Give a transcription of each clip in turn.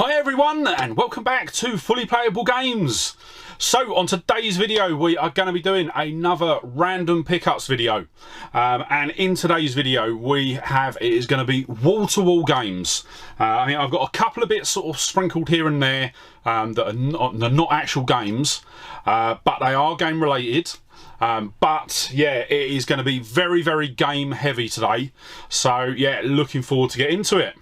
Hi everyone, and welcome back to Fully Playable Games. So on today's video we are going to be doing another random pickups video, and in today's video it is going to be wall-to-wall games. I mean, I've got a couple of bits sort of sprinkled here and there that are not actual games, but they are game related. But yeah, it is going to be very game heavy today, so yeah, looking forward to get into it.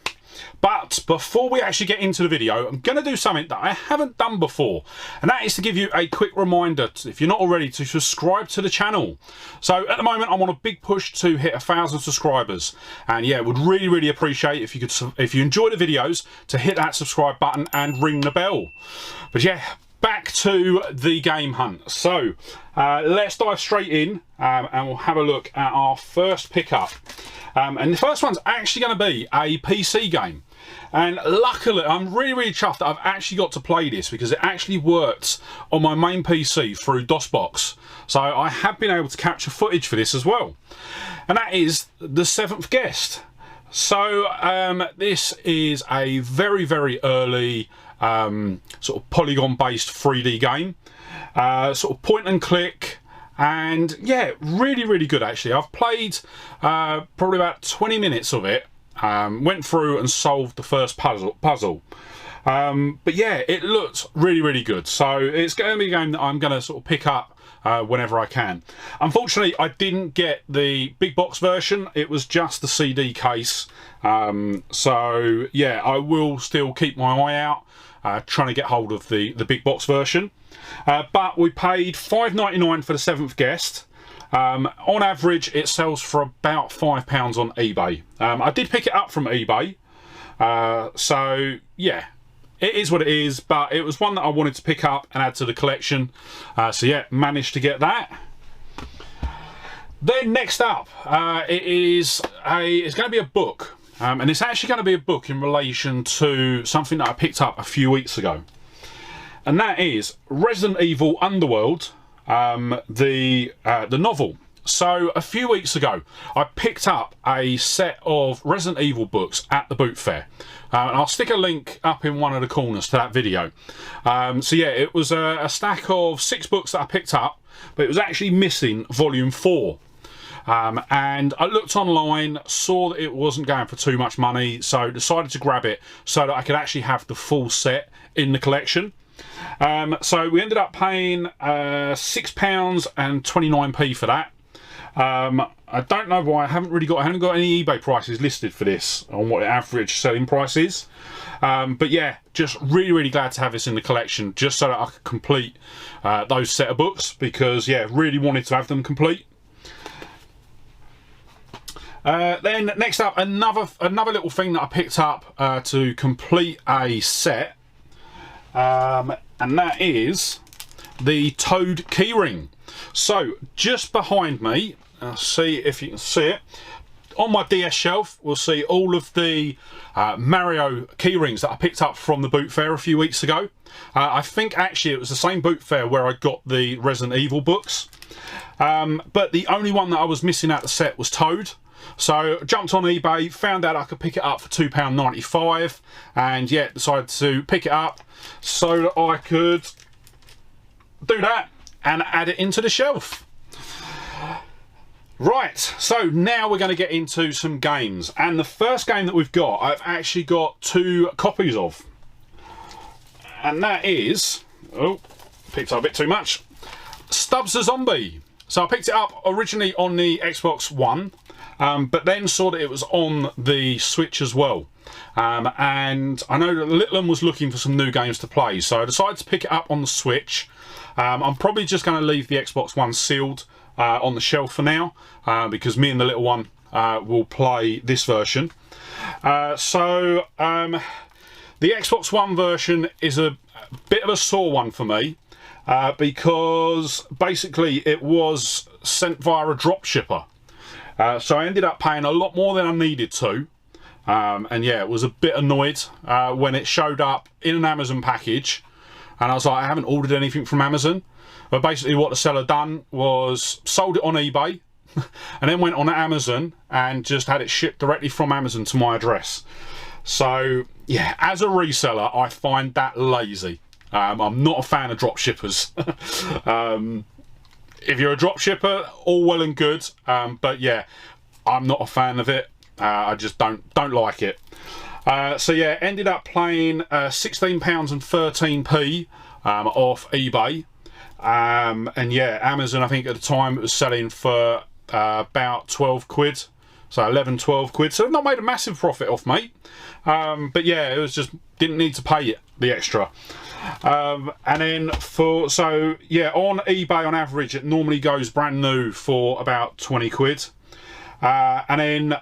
But before we actually get into the video, I'm going to do something that I haven't done before, and that is to give you a quick reminder, if you're not already, to subscribe to the channel. So at the moment I'm on a big push to hit 1,000 subscribers, and yeah, would really appreciate if you could, if you enjoy the videos, to hit that subscribe button and ring the bell. But yeah, back to the game hunt. So let's dive straight in, and we'll have a look at our first pickup. And the first one's actually going to be a PC game. And luckily, I'm really chuffed that I've actually got to play this, because it actually works on my main PC through DOSBox. So I have been able to capture footage for this as well. And that is The Seventh Guest. So this is a very early sort of polygon-based 3D game. Sort of point and click. And yeah, really good actually. I've played probably about 20 minutes of it. Went through and solved the first puzzle. But yeah, it looks really good. So it's going to be a game that I'm going to sort of pick up whenever I can. Unfortunately, I didn't get the big box version. It was just the CD case. So yeah, I will still keep my eye out, trying to get hold of the big box version. But we paid $5.99 for The Seventh Guest. On average it sells for about £5 on eBay. I did pick it up from eBay, so yeah, it is what it is, but it was one that I wanted to pick up and add to the collection, so yeah, managed to get that. Then next up, it's going to be a book, and it's actually going to be a book in relation to something that I picked up a few weeks ago, and that is Resident Evil Underworld, the novel. So a few weeks ago I picked up a set of Resident Evil books at the boot fair, and I'll stick a link up in one of the corners to that video. So yeah, it was a stack of 6 books that I picked up, but it was actually missing volume 4. And I looked online, saw that it wasn't going for too much money, so decided to grab it so that I could actually have the full set in the collection. So we ended up paying £6.29 for that. I don't know why I haven't got any eBay prices listed for this on what the average selling price is. But yeah, just really glad to have this in the collection, just so that I could complete those set of books, because yeah, really wanted to have them complete. Then next up, another little thing that I picked up to complete a set. And that is the Toad keyring. So just behind me, I'll see if you can see it, on my DS shelf we'll see all of the Mario keyrings that I picked up from the boot fair a few weeks ago. I think actually it was the same boot fair where I got the Resident Evil books, but the only one that I was missing out the set was Toad. So jumped on eBay, found out I could pick it up for £2.95, and yeah, decided to pick it up so that I could do that and add it into the shelf. Right, so now we're going to get into some games, and the first game that we've got, I've actually got 2 copies of, and that is, oh, picked up a bit too much, Stubbs the Zombie. So I picked it up originally on the Xbox One, but then saw that it was on the Switch as well. And I know that Littlum was looking for some new games to play, so I decided to pick it up on the Switch. I'm probably just going to leave the Xbox One sealed on the shelf for now, because me and the little one will play this version. So the Xbox One version is a bit of a sore one for me, because basically it was sent via a drop shipper. So I ended up paying a lot more than I needed to, and yeah, it was a bit annoyed when it showed up in an Amazon package, and I was like, I haven't ordered anything from Amazon. But basically what the seller done was sold it on eBay and then went on Amazon and just had it shipped directly from Amazon to my address. So yeah, as a reseller, I find that lazy. I'm not a fan of drop shippers. If you're a drop shipper, all well and good, but yeah, I'm not a fan of it. I just don't like it. So yeah, ended up playing £16 and 13p off eBay, and yeah, Amazon, I think at the time it was selling for about 12 quid, so 11-12 quid, so I've not made a massive profit off, mate. But yeah, it was just didn't need to pay it the extra. And then so yeah, on eBay on average it normally goes brand new for about 20 quid, and then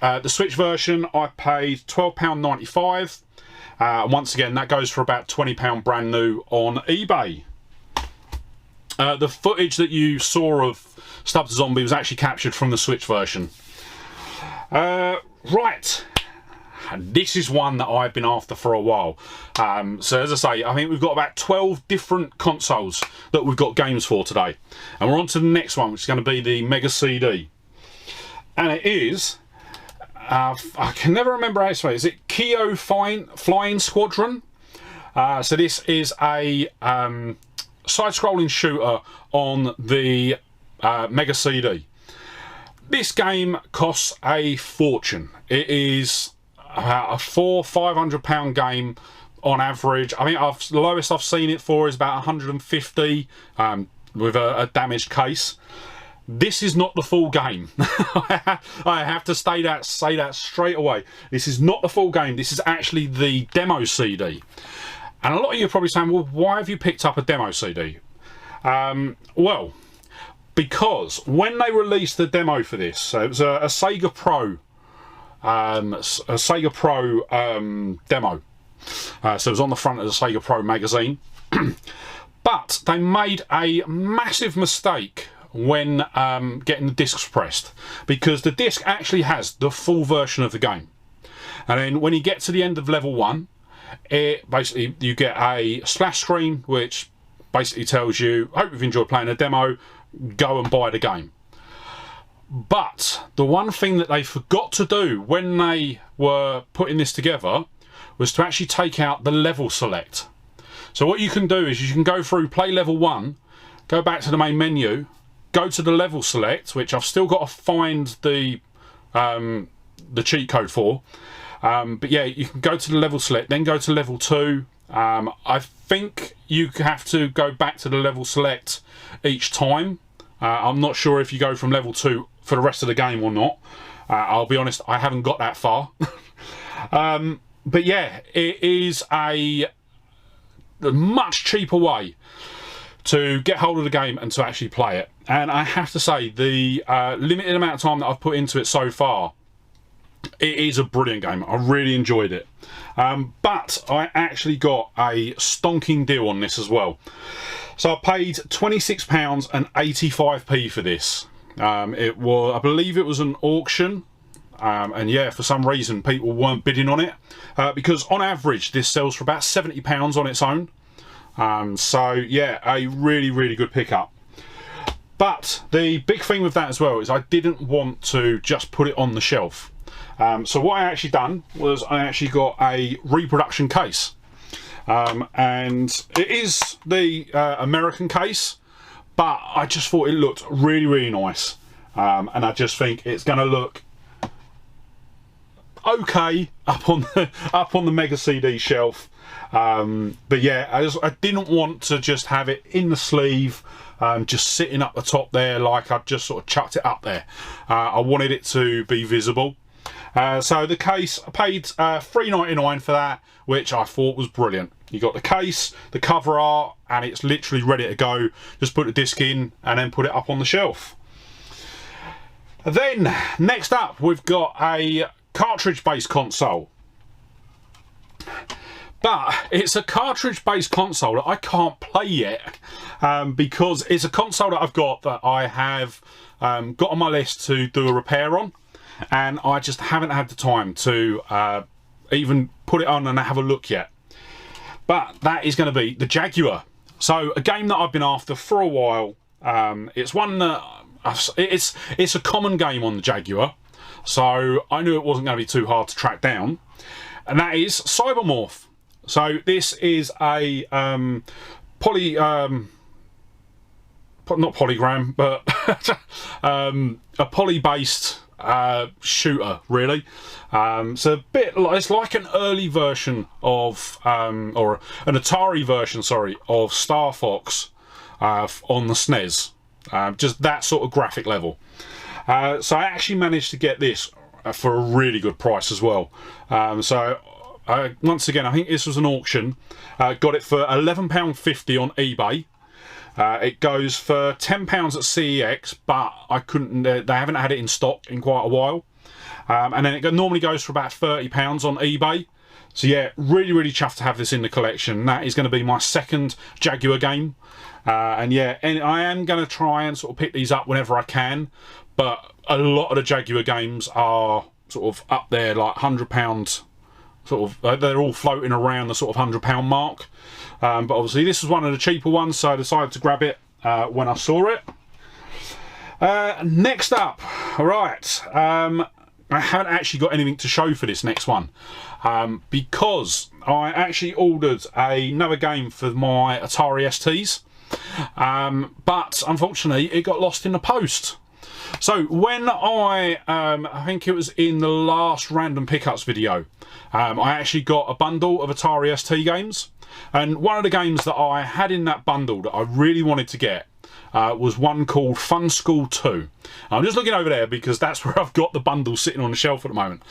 the Switch version I paid £12.95, and once again that goes for about £20 brand new on eBay. The footage that you saw of Stub to Zombie was actually captured from the Switch version. Right, this is one that I've been after for a while. So as I say, I think we've got about 12 different consoles that we've got games for today. And we're on to the next one, which is going to be the Mega CD. And it is, I can never remember how to say it. Is it Kyo Flying Squadron? So this is a side-scrolling shooter on the Mega CD. This game costs a fortune. It is a £400-500 game on average. I think the lowest I've seen it for is about 150 with a damaged case. This is not the full game. I have to say that straight away. This is not the full game. This is actually the demo CD. And a lot of you are probably saying, well, why have you picked up a demo CD? Well, because when they released the demo for this, so it was a Sega Pro, demo. So it was on the front of the Sega Pro magazine. But they made a massive mistake when getting the discs pressed, because the disc actually has the full version of the game. And then when you get to the end of level 1, it basically, you get a splash screen which basically tells you, hope you've enjoyed playing a demo, go and buy the game. But the one thing that they forgot to do when they were putting this together was to actually take out the level select. So what you can do is you can go through, play level 1, go back to the main menu, go to the level select, which I've still got to find the cheat code for. But yeah, you can go to the level select, then go to level 2. I think you have to go back to the level select each time. I'm not sure if you go from level 2 for the rest of the game or not. I'll be honest, I haven't got that far. But yeah, it is a much cheaper way to get hold of the game and to actually play it. And I have to say, the limited amount of time that I've put into it so far, it is a brilliant game. I really enjoyed it. But I actually got a stonking deal on this as well. So I paid £26 and 85p for this. It was, I believe it was an auction. And yeah, for some reason people weren't bidding on it, because on average this sells for about £70 on its own. So yeah, a really good pickup. But the big thing with that as well is I didn't want to just put it on the shelf. So what I actually done was I actually got a reproduction case, and it is the American case, but I just thought it looked really nice, and I just think it's going to look okay up on the Mega CD shelf. But yeah, I didn't want to just have it in the sleeve, just sitting up the top there like I'd just sort of chucked it up there. I wanted it to be visible. So the case, I paid $3.99 for that, which I thought was brilliant. You got the case, the cover art, and it's literally ready to go. Just put the disc in and then put it up on the shelf. Then next up we've got a cartridge-based console, but it's a cartridge-based console that I can't play yet, because it's a console that I've got that I have got on my list to do a repair on, and I just haven't had the time to even put it on and have a look yet. But that is going to be the Jaguar. So a game that I've been after for a while. It's one that it's a common game on the Jaguar, so I knew it wasn't going to be too hard to track down. and that is Cybermorph. So this is a not polygram, but a poly-based shooter, really. So a bit like, it's like an early version of, or an Atari version, sorry, of Star Fox on the SNES. Just that sort of graphic level. So I actually managed to get this for a really good price as well. Once again, I think this was an auction. Got it for £11.50 on eBay. It goes for £10 at CEX, but I couldn't. They haven't had it in stock in quite a while. And then it normally goes for about £30 on eBay. So yeah, really chuffed to have this in the collection. That is going to be my second Jaguar game. And yeah, and I am going to try and sort of pick these up whenever I can. But a lot of the Jaguar games are sort of up there, like £100. Sort of, they're all floating around the sort of £100 mark. But obviously this was one of the cheaper ones, so I decided to grab it when I saw it. Next up, alright, I haven't actually got anything to show for this next one, because I actually ordered another game for my Atari STs, but unfortunately it got lost in the post. So when I think it was in the last random pickups video, I actually got a bundle of Atari ST games, and one of the games that I had in that bundle that I really wanted to get was one called Fun School 2. I'm just looking over there because that's where I've got the bundle sitting on the shelf at the moment.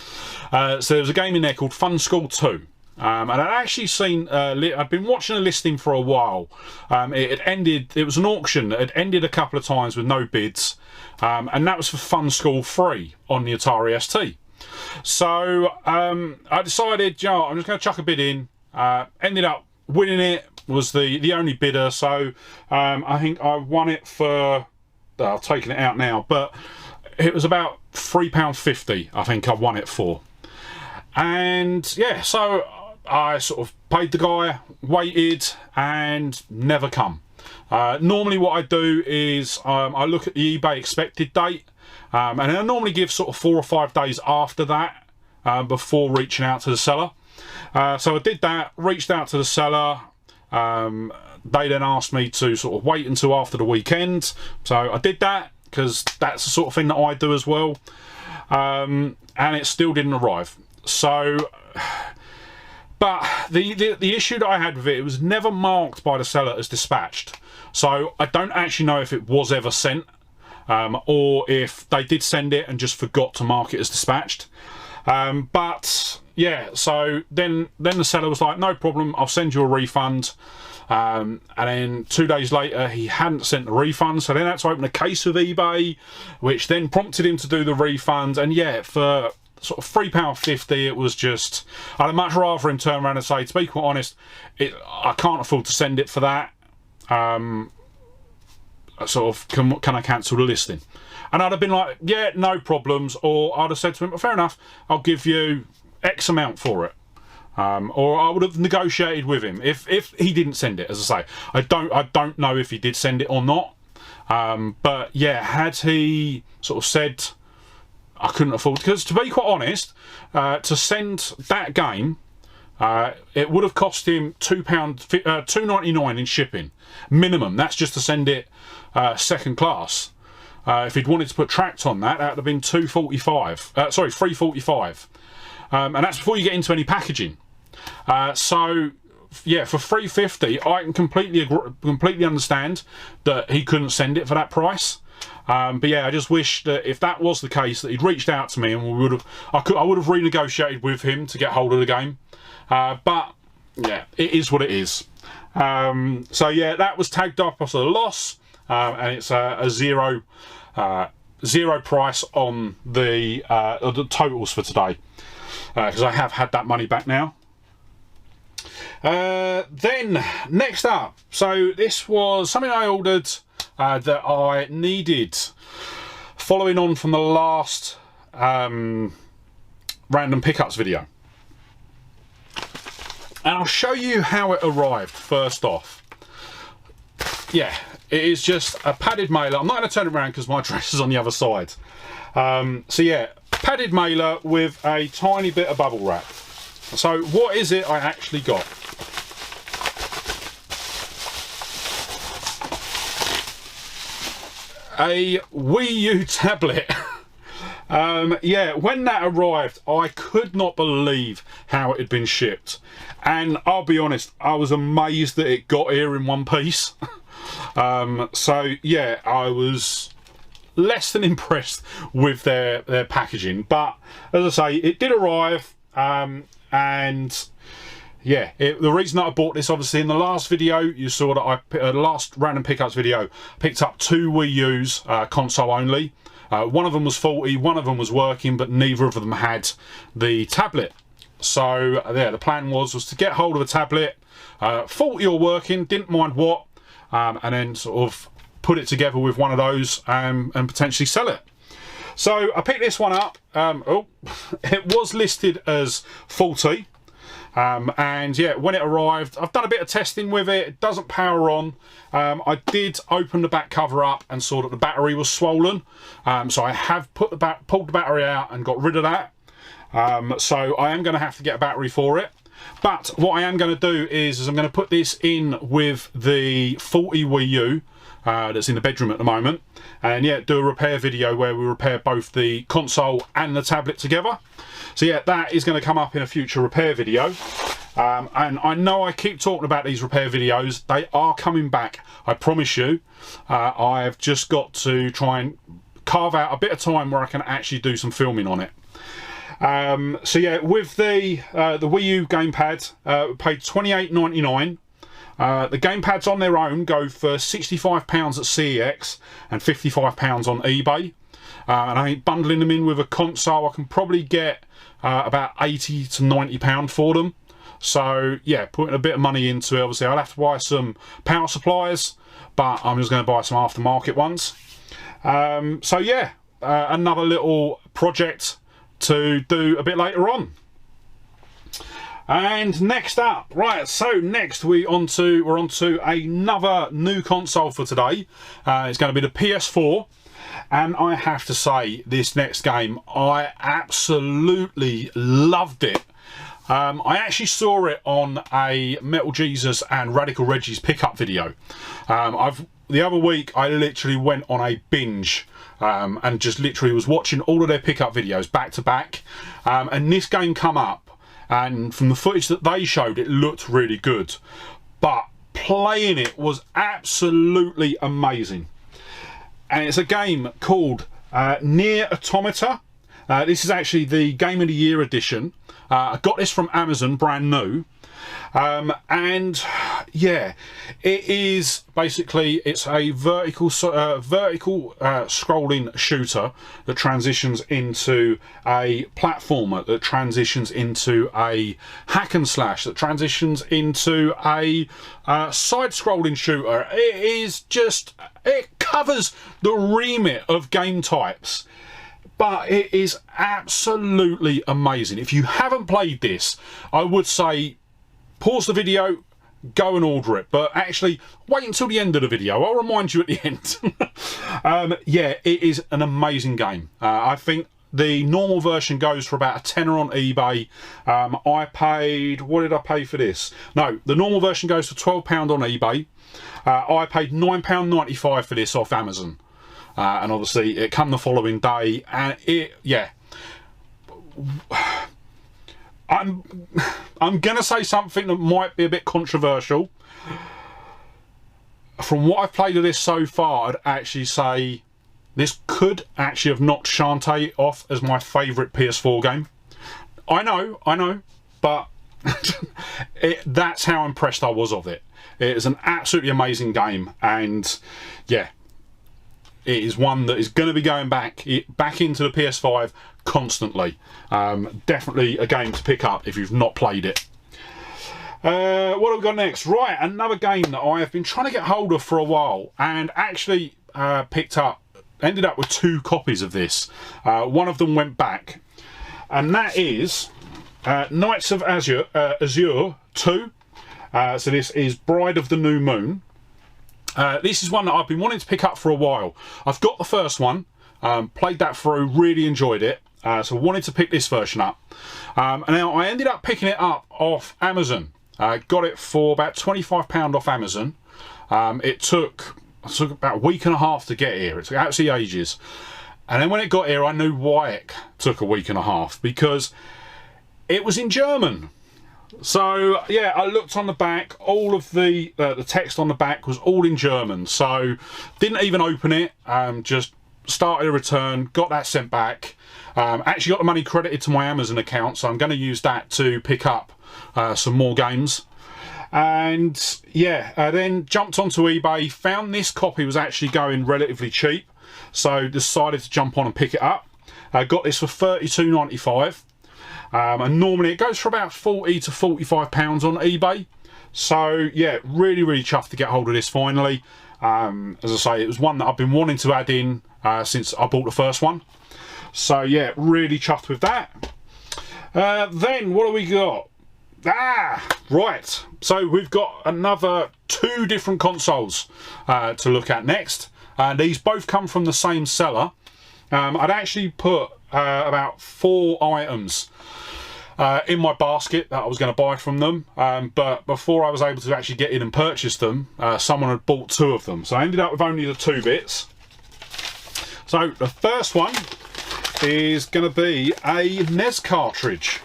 So there was a game in there called Fun School 2. And I'd actually seen, I'd been watching a listing for a while. It was an auction that had ended a couple of times with no bids. And that was for Fun School 3 on the Atari ST. So I decided, you know, I'm just going to chuck a bid in. Ended up winning it, was the only bidder. So I think I won it for, I've taken it out now, but it was about £3.50 I think I won it for. And yeah, so I sort of paid the guy, waited, and never come. Normally what I do is I look at the eBay expected date, and I normally give sort of 4 or 5 days after that before reaching out to the seller. So I did that, reached out to the seller. They then asked me to sort of wait until after the weekend. So I did that because that's the sort of thing that I do as well. And it still didn't arrive. So, but the issue that I had with it, it was never marked by the seller as dispatched. So I don't actually know if it was ever sent, or if they did send it and just forgot to mark it as dispatched. But yeah, so then the seller was like, no problem, I'll send you a refund. And then 2 days later he hadn't sent the refund, so then I had to open a case with eBay, which then prompted him to do the refund. And yeah, for sort of £3.50 it was just, I'd much rather him turn around and say, to be quite honest, I can't afford to send it for that. Sort of, can I cancel the listing? And I'd have been like, yeah, no problems. Or I'd have said to him, well, fair enough, I'll give you X amount for it. Or I would have negotiated with him if he didn't send it. As I say, I don't know if he did send it or not. But yeah, had he sort of said I couldn't afford, because to be quite honest, to send that game, it would have cost him £2.99 in shipping minimum. That's just to send it second class. If he'd wanted to put tracked on that, that would have been £3.45. And that's before you get into any packaging. So yeah, for £3.50 I can completely understand that he couldn't send it for that price. But yeah, I just wish that if that was the case, that he'd reached out to me and I would have renegotiated with him to get hold of the game. But yeah, it is what it is. So yeah, that was tagged up as a loss, and it's a zero price on the totals for today, because I have had that money back now. Then next up, so this was something I ordered that I needed, following on from the last random pickups video. And I'll show you how it arrived first off. Yeah, it is just a padded mailer. I'm not going to turn it around because my address is on the other side. So yeah, padded mailer with a tiny bit of bubble wrap. So what is it I actually got? A Wii U tablet. Yeah, when that arrived, I could not believe how it had been shipped. And I'll be honest, I was amazed that it got here in one piece. So yeah, I was less than impressed with their packaging. But as I say, it did arrive. And yeah, the reason that I bought this, obviously in the last video you saw that the last random pickups video, picked up 2 Wii U's, console only. One of them was faulty, one of them was working, but neither of them had the tablet. So yeah, the plan was to get hold of a tablet, faulty or working, didn't mind what, and then sort of put it together with one of those and potentially sell it. So I picked this one up. Oh, it was listed as faulty. And yeah, when it arrived, I've done a bit of testing with it. It doesn't power on. I did open the back cover up and saw that the battery was swollen. So I have pulled the battery out and got rid of that. So I am going to have to get a battery for it. But what I am going to do is I'm going to put this in with the faulty Wii U that's in the bedroom at the moment. And yeah, do a repair video where we repair both the console and the tablet together. So yeah, that is going to come up in a future repair video. And I know I keep talking about these repair videos. They are coming back, I promise you. I've just got to try and carve out a bit of time where I can actually do some filming on it. So yeah, with the Wii U gamepad, we paid $28.99. The gamepads on their own go for £65 at CEX and £55 on eBay. And I think bundling them in with a console, I can probably get about £80 to £90 for them. So yeah, putting a bit of money into it. Obviously I'll have to buy some power supplies, but I'm just going to buy some aftermarket ones. So yeah, another little project to do a bit later on. And next up, right, so next we're onto another new console for today. It's going to be the PS4. And I have to say, this next game, I absolutely loved it. I actually saw it on a Metal Jesus and Radical Reggie's pickup video. The other week, I literally went on a binge and just literally was watching all of their pickup videos back to back. And this game come up, and from the footage that they showed, it looked really good. But playing it was absolutely amazing. And it's a game called Nier Automata. This is actually the Game of the Year edition. I got this from Amazon, brand new. And yeah, it is basically, it's a vertical scrolling shooter that transitions into a platformer, that transitions into a hack and slash, that transitions into a side-scrolling shooter. It is just, it covers the remit of game types. But it is absolutely amazing. If you haven't played this, I would say pause the video, go and order it. But actually, wait until the end of the video. I'll remind you at the end. Yeah, it is an amazing game. I think the normal version goes for about a tenner on eBay. I paid, what did I pay for this? No, the normal version goes for £12 on eBay. I paid £9.95 for this off Amazon. And obviously it come the following day, and it, yeah, I'm gonna say something that might be a bit controversial. From what I've played of this so far, I'd actually say this could actually have knocked Shantae off as my favourite PS4 game. I know, but that's how impressed I was of it. It is an absolutely amazing game, and yeah, it is one that is going to be going back into the PS5 constantly. Definitely a game to pick up if you've not played it. What have we got next? Right, another game that I have been trying to get hold of for a while, and actually ended up with 2 copies of this. One of them went back, and that is Knights of Azure 2. So this is Bride of the New Moon. This is one that I've been wanting to pick up for a while. I've got the first one, played that through, really enjoyed it. so I wanted to pick this version up. And now I ended up picking it up off Amazon. Got it for about £25 off Amazon. It took about a week and a half to get here. It took absolutely ages. And then when it got here, I knew why it took a week and a half, because it was in German. So yeah, I looked on the back, all of the text on the back was all in German. So didn't even open it, just started a return, got that sent back. Actually got the money credited to my Amazon account, so I'm going to use that to pick up some more games. And yeah, then jumped onto eBay, found this copy was actually going relatively cheap, so decided to jump on and pick it up. Got this for £32.95, and normally it goes for about £40 to £45 on eBay. So yeah, really chuffed to get hold of this finally. As I say, it was one that I've been wanting to add in since I bought the first one. So yeah, really chuffed with that. Then what do we got? Right, so we've got another 2 different consoles to look at next. These both come from the same seller. I'd actually put about 4 items in my basket that I was going to buy from them, but before I was able to actually get in and purchase them, someone had bought 2 of them, so I ended up with only the 2 bits. So the first one is going to be a NES cartridge.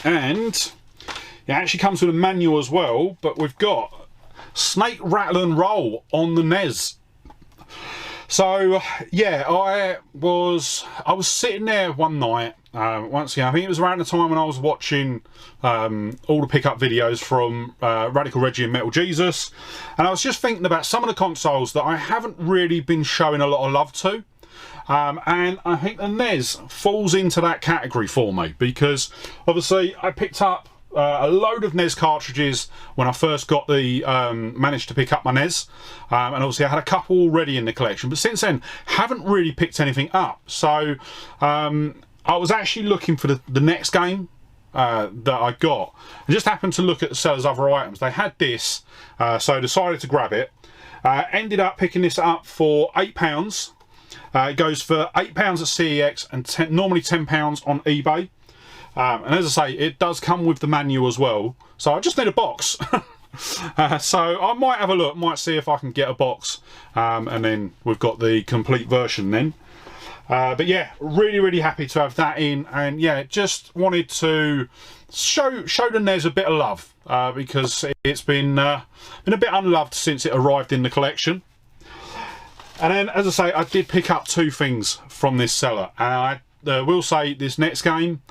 And it actually comes with a manual as well, but we've got Snake, Rattle and Roll on the NES. So yeah, I was sitting there one night, once again, I think it was around the time when I was watching all the pickup videos from Radical Reggie and Metal Jesus, and I was just thinking about some of the consoles that I haven't really been showing a lot of love to. And I think the NES falls into that category for me, because obviously I picked up a load of NES cartridges when I first got the managed to pick up my NES, and obviously I had a couple already in the collection, but since then haven't really picked anything up. So I was actually looking for the next game that I got, and just happened to look at the seller's other items. They had this, so I decided to grab it. Ended up picking this up for £8. It goes for £8 at CEX and normally £10 on eBay. And as I say, it does come with the manual as well. So I just need a box. So I might have a look, might see if I can get a box. And then we've got the complete version then. But yeah, really happy to have that in. And yeah, just wanted to show the NES a bit of love. Because it's been a bit unloved since it arrived in the collection. And then, as I say, I did pick up 2 things from this seller, and I will say this next game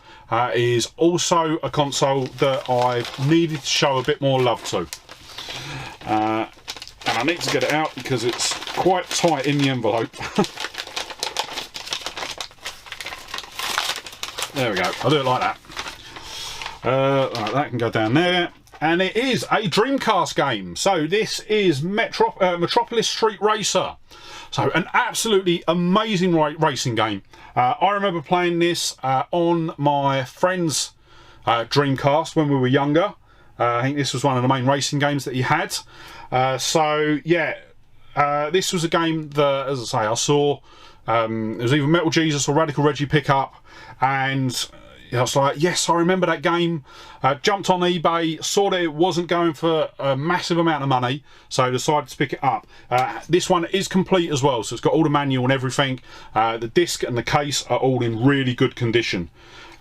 is also a console that I've needed to show a bit more love to. And I need to get it out because it's quite tight in the envelope. There we go, I'll do it like that. Right, that can go down there. And it is a Dreamcast game. So this is Metropolis Street Racer. So an absolutely amazing racing game. I remember playing this on my friend's Dreamcast when we were younger. I think this was one of the main racing games that he had. So yeah, this was a game that, as I say, I saw. It was either Metal Jesus or Radical Reggie pick up, and I was like, yes, I remember that game. Jumped on eBay, saw that it wasn't going for a massive amount of money, so decided to pick it up. This one is complete as well, so it's got all the manual and everything. The disc and the case are all in really good condition.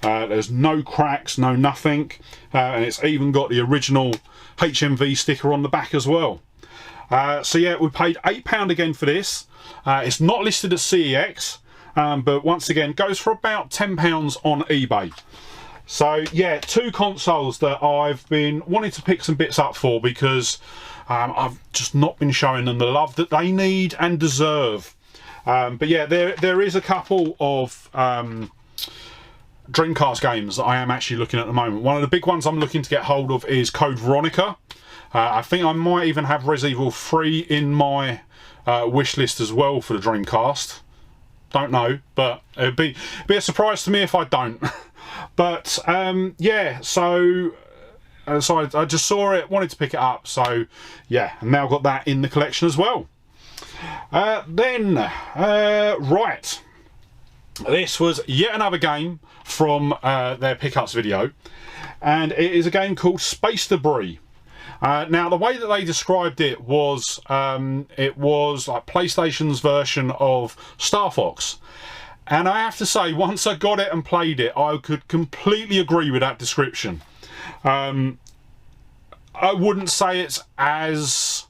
There's no cracks, no nothing, and it's even got the original HMV sticker on the back as well. So yeah, we paid £8 again for this. It's not listed at CEX. But once again, goes for about £10 on eBay. So yeah, 2 consoles that I've been wanting to pick some bits up for, because I've just not been showing them the love that they need and deserve. But yeah, there is a couple of Dreamcast games that I am actually looking at the moment. One of the big ones I'm looking to get hold of is Code Veronica. I think I might even have Resident Evil 3 in my wish list as well for the Dreamcast. Don't know, but it'd be a surprise to me if I don't. But yeah, so I just saw it, wanted to pick it up, so yeah, and now got that in the collection as well. Right, this was yet another game from their pickups video, and it is a game called Space Debris. Now, the way that they described it was like PlayStation's version of Star Fox. And I have to say, once I got it and played it, I could completely agree with that description. I wouldn't say it's as...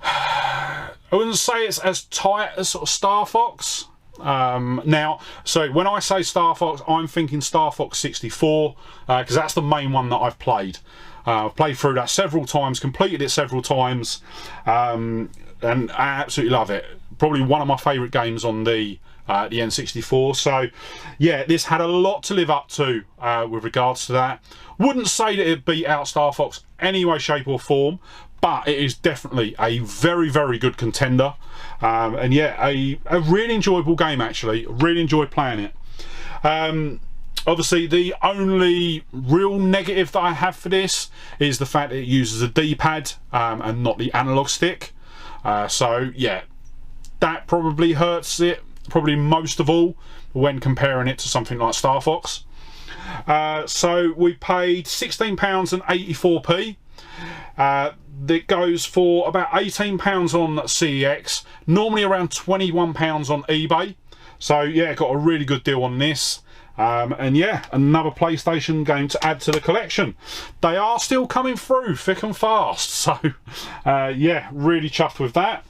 I wouldn't say it's as tight as sort of Star Fox. Now, so when I say Star Fox, I'm thinking Star Fox 64, because that's the main one that I've played. I've played through that several times, completed it several times, and I absolutely love it. Probably one of my favourite games on the N64. So yeah, this had a lot to live up to with regards to that. Wouldn't say that it beat out Star Fox any way, shape or form, but it is definitely a very, very good contender. And yeah, a really enjoyable game actually. Really enjoyed playing it. Obviously, the only real negative that I have for this is the fact that it uses a D-pad and not the analog stick. So yeah, that probably hurts it, probably most of all, when comparing it to something like Star Fox. So we paid £16.84. That goes for about £18 on CEX, normally around £21 on eBay. So yeah, got a really good deal on this. And yeah, another PlayStation game to add to the collection. They are still coming through thick and fast, so yeah, really chuffed with that.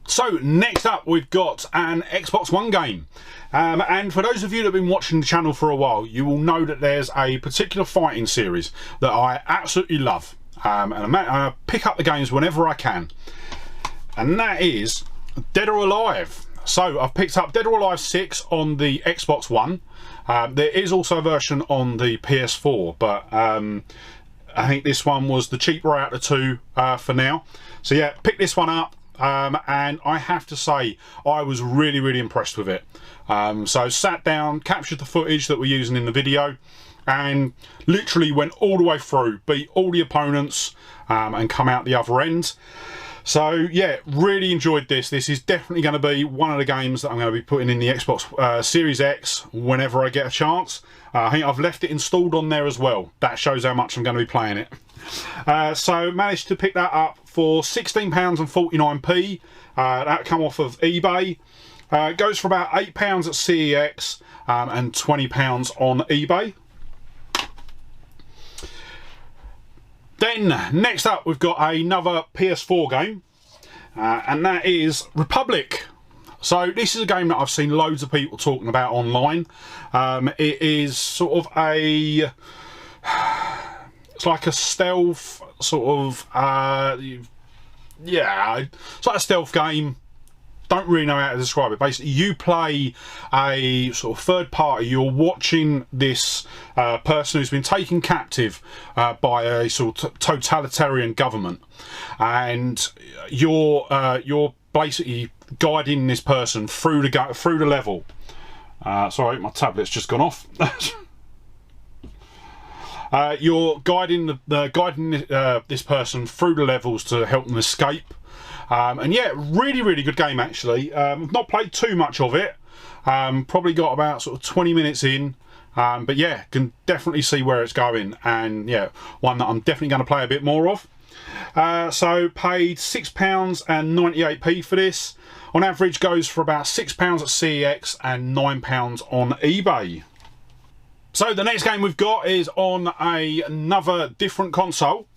So next up, we've got an Xbox One game. And for those of you that have been watching the channel for a while, you will know that there's a particular fighting series that I absolutely love. And I pick up the games whenever I can. And that is Dead or Alive. So I've picked up Dead or Alive 6 on the Xbox One. There is also a version on the PS4, but I think this one was the cheaper out of the two for now. So yeah, pick this one up, and I have to say I was really, really impressed with it. So sat down, captured the footage that we're using in the video, and literally went all the way through, beat all the opponents, and come out the other end. So yeah, really enjoyed this. This is definitely going to be one of the games that I'm going to be putting in the Xbox Series X whenever I get a chance. I think I've left it installed on there as well. That shows how much I'm going to be playing it. So managed to pick that up for £16.49. That come off of eBay. Goes for about £8 at CEX and £20 on eBay. Then, next up, we've got another PS4 game, and that is Republic. So this is a game that I've seen loads of people talking about online. It is sort of a... it's like a stealth sort of... yeah, it's like a stealth game. Don't really know how to describe it. Basically, you play a sort of third party. You're watching this person who's been taken captive by a sort of totalitarian government, and you're basically guiding this person through the level. Sorry, my tablet's just gone off. You're guiding this person through the levels to help them escape. And yeah, really, really good game actually. I've not played too much of it. Probably got about sort of 20 minutes in. But yeah, can definitely see where it's going. And yeah, one that I'm definitely going to play a bit more of. So paid £6.98 for this. On average goes for about £6 at CEX and £9 on eBay. So the next game we've got is on another different console.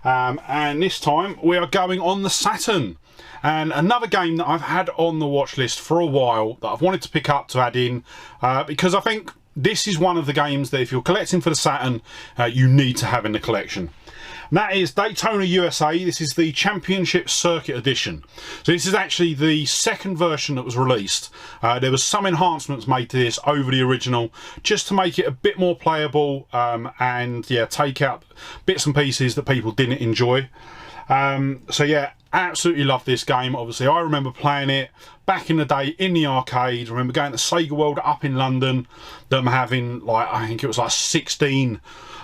And this time we are going on the Saturn, and another game that I've had on the watch list for a while that I've wanted to pick up to add in, because I think this is one of the games that if you're collecting for the Saturn, you need to have in the collection. And that is Daytona USA. This is the Championship Circuit Edition. So this is actually the second version that was released. There was some enhancements made to this over the original, just to make it a bit more playable, and yeah, take out bits and pieces that people didn't enjoy. So yeah, absolutely love this game. Obviously, I remember playing it back in the day in the arcade. I remember going to Sega World up in London, them having like, I think it was like 16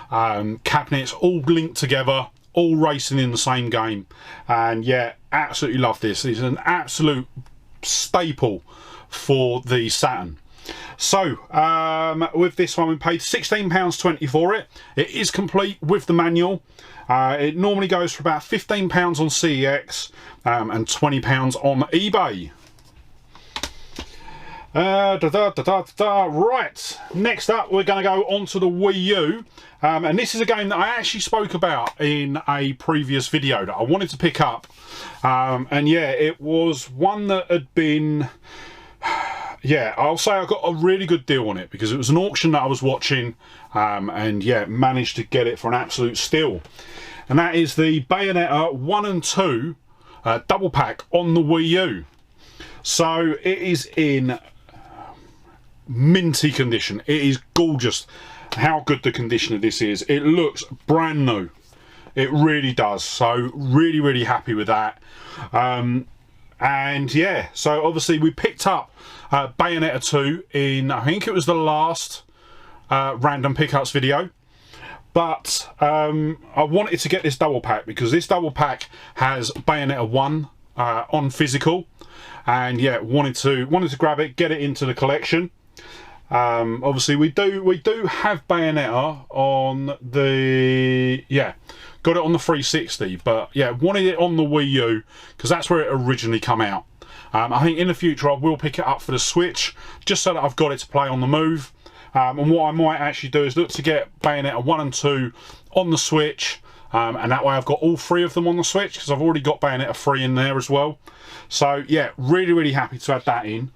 cabinets all linked together, all racing in the same game. And yeah, absolutely love this. It's an absolute staple for the Saturn. So with this one we paid £16.20 for it. It is complete with the manual. It normally goes for about £15 on CEX and £20 on eBay. Right, next up we're going to go on to the Wii U, and this is a game that I actually spoke about in a previous video that I wanted to pick up, and yeah, it was one that had been, yeah, I'll say I got a really good deal on it because it was an auction that I was watching, and yeah, managed to get it for an absolute steal. And that is the Bayonetta 1 and 2 double pack on the Wii U. So it is in minty condition. It is gorgeous how good the condition of this is. It looks brand new. It really does. So really happy with that. And yeah, so obviously we picked up Bayonetta 2 in, I think it was the last random pickups video. But I wanted to get this double pack because this double pack has Bayonetta 1 on physical, and yeah, wanted to grab it, get it into the collection. Obviously we do have Bayonetta on the, yeah, got it on the 360, but yeah, wanted it on the Wii U because that's where it originally come out. I think in the future I will pick it up for the Switch just so that I've got it to play on the move. And what I might actually do is look to get Bayonetta 1 and 2 on the Switch, and that way I've got all three of them on the Switch because I've already got Bayonetta 3 in there as well. So yeah, really happy to add that in.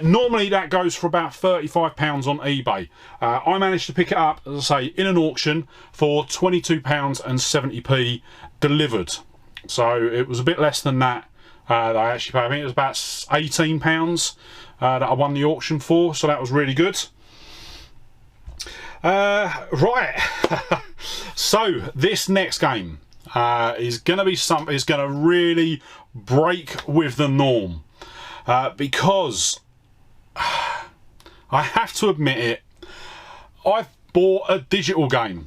Normally that goes for about £35 on eBay. I managed to pick it up, as I say, in an auction for £22.70 delivered. So it was a bit less than that that I actually paid. I think it was about £18 that I won the auction for, so that was really good. Right, so this next game is going to be something is going to really break with the norm, because I have to admit it, I've bought a digital game,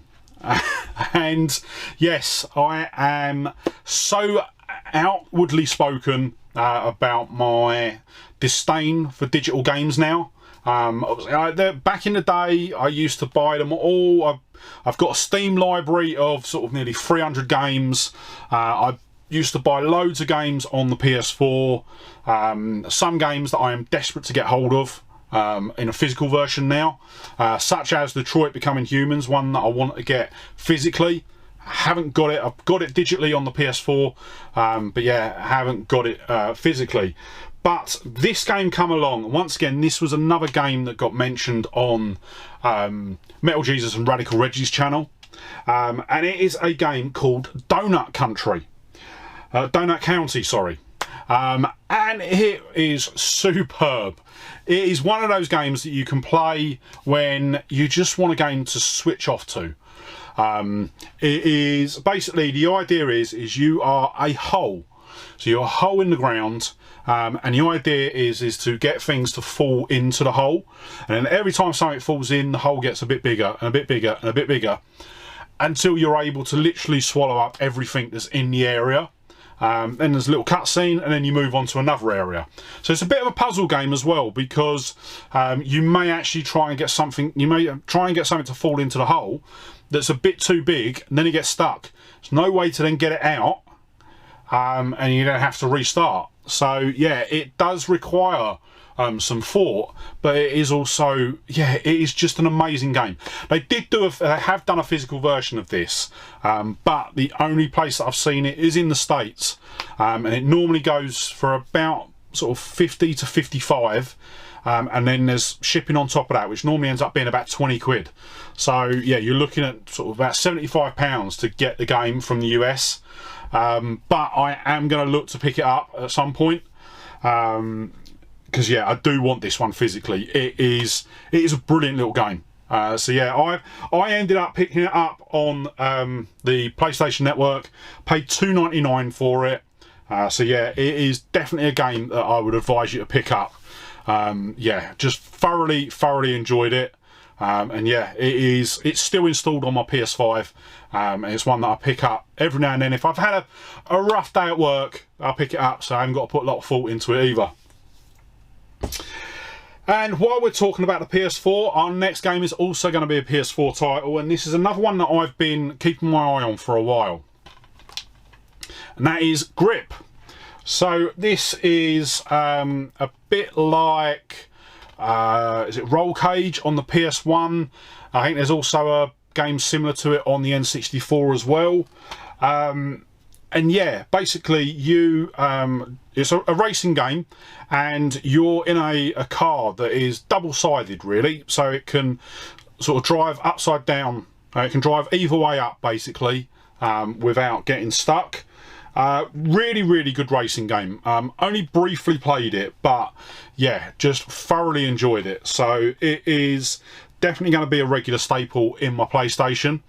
and yes, I am so outwardly spoken about my disdain for digital games now. Back in the day I used to buy them all. I've got a Steam library of sort of nearly 300 games. I used to buy loads of games on the PS4, some games that I am desperate to get hold of in a physical version now, such as Detroit Becoming Humans, one that I want to get physically. I haven't got it. I've got it digitally on the PS4, but yeah, I haven't got it physically. But this game come along. Once again, this was another game that got mentioned on Metal Jesus and Radical Reggie's channel. And it is a game called Donut County, sorry. And it is superb. It is one of those games that you can play when you just want a game to switch off to. It is basically, the idea is you are a hole. So you're a hole in the ground. And the idea is to get things to fall into the hole, and then every time something falls in, the hole gets a bit bigger and a bit bigger and a bit bigger until you're able to literally swallow up everything that's in the area. Then there's a little cutscene, and then you move on to another area. So it's a bit of a puzzle game as well, because you may actually try and get something. You may try and get something to fall into the hole that's a bit too big, and then it gets stuck. There's no way to then get it out, and you don't have to restart. So yeah, it does require some thought, but it is also, yeah, it is just an amazing game. They have done a physical version of this, but the only place that I've seen it is in the States, and it normally goes for about sort of 50 to 55, and then there's shipping on top of that, which normally ends up being about 20 quid. So yeah, you're looking at sort of about £75 to get the game from the US. But I am going to look to pick it up at some point, because yeah, I do want this one physically. It is a brilliant little game. So yeah, I ended up picking it up on the PlayStation Network, paid $2.99 for it. So yeah, it is definitely a game that I would advise you to pick up. Yeah, just thoroughly enjoyed it. And yeah, it's still installed on my PS5, and it's one that I pick up every now and then. If I've had a rough day at work, I'll pick it up, so I haven't got to put a lot of thought into it either. And while we're talking about the PS4, our next game is also going to be a PS4 title, and this is another one that I've been keeping my eye on for a while, and that is Grip. So this is a bit like, is it Roll Cage on the PS1? I think there's also a game similar to it on the N64 as well. And yeah, basically it's a racing game, and you're in a car that is double-sided really, so it can sort of drive upside down. It can drive either way up basically, without getting stuck. Really, really good racing game. Only briefly played it, but yeah, just thoroughly enjoyed it. So it is definitely going to be a regular staple in my PlayStation,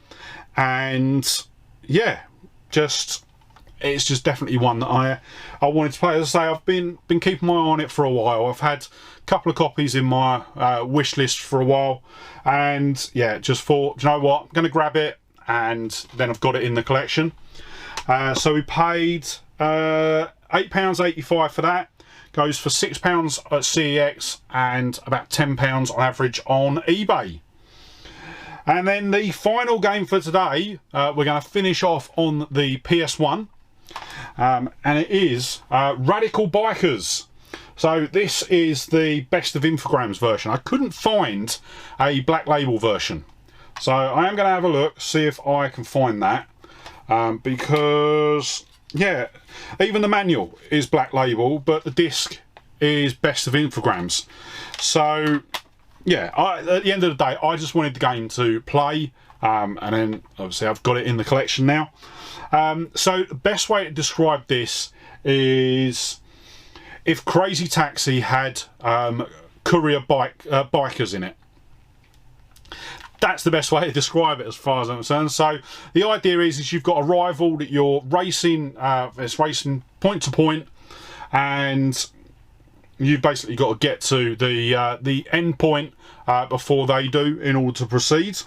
and yeah, it's just definitely one that I wanted to play. As I say, I've been keeping my eye on it for a while. I've had a couple of copies in my wish list for a while, and yeah, just thought, you know what, I'm going to grab it, and then I've got it in the collection. So we paid £8.85 for that. Goes for £6 at CEX and about £10 on average on eBay. And then the final game for today, we're going to finish off on the PS1, and it is Radical Bikers. So this is the Best of Infogrames version. I couldn't find a Black Label version, so I am going to have a look, see if I can find that, because yeah, even the manual is Black Label, but the disc is Best of Infogrames. So yeah, at the end of the day, I just wanted the game to play, and then obviously I've got it in the collection now. So the best way to describe this is if Crazy Taxi had courier bikers in it. That's the best way to describe it as far as I'm concerned. So the idea is you've got a rival that you're racing, it's racing point to point, and you've basically got to get to the end point before they do in order to proceed.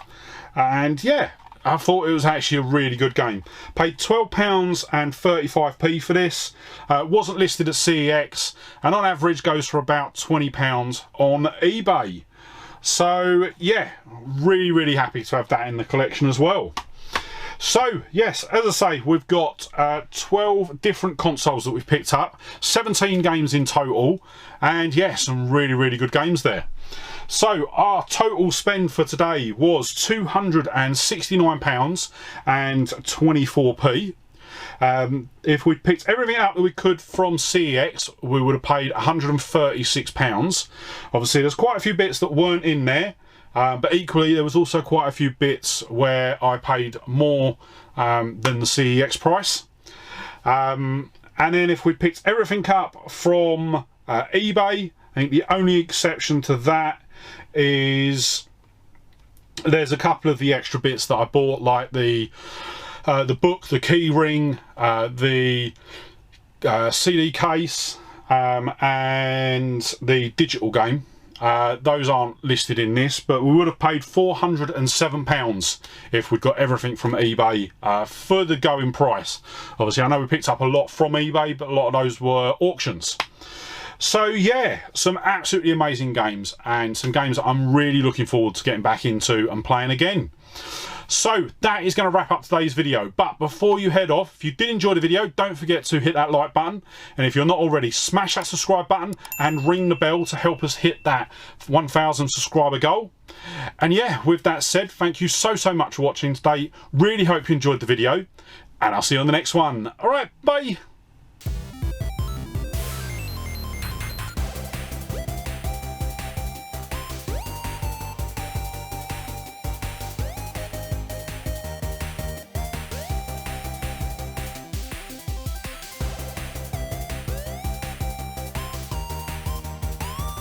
And yeah, I thought it was actually a really good game. Paid £12.35 for this. Wasn't listed at CEX, and on average goes for about £20 on eBay. So yeah, really, really happy to have that in the collection as well. So yes, as I say, we've got 12 different consoles that we've picked up, 17 games in total, and yeah, some really, really good games there. So our total spend for today was £269.24. If we'd picked everything up that we could from CEX, we would have paid £136. Obviously, there's quite a few bits that weren't in there, but equally there was also quite a few bits where I paid more than the CEX price. And then if we picked everything up from eBay, I think the only exception to that is there's a couple of the extra bits that I bought, like the book, the key ring, the CD case, and the digital game. Those aren't listed in this, but we would have paid £407 if we'd got everything from eBay for the going price. Obviously, I know we picked up a lot from eBay, but a lot of those were auctions. So yeah, some absolutely amazing games, and some games that I'm really looking forward to getting back into and playing again. So that is going to wrap up today's video, but before you head off, if you did enjoy the video, don't forget to hit that like button, and if you're not already, smash that subscribe button and ring the bell to help us hit that 1,000 subscriber goal. And yeah, with that said, thank you so much for watching today. Really hope you enjoyed the video, and I'll see you on the next one. Alright, bye!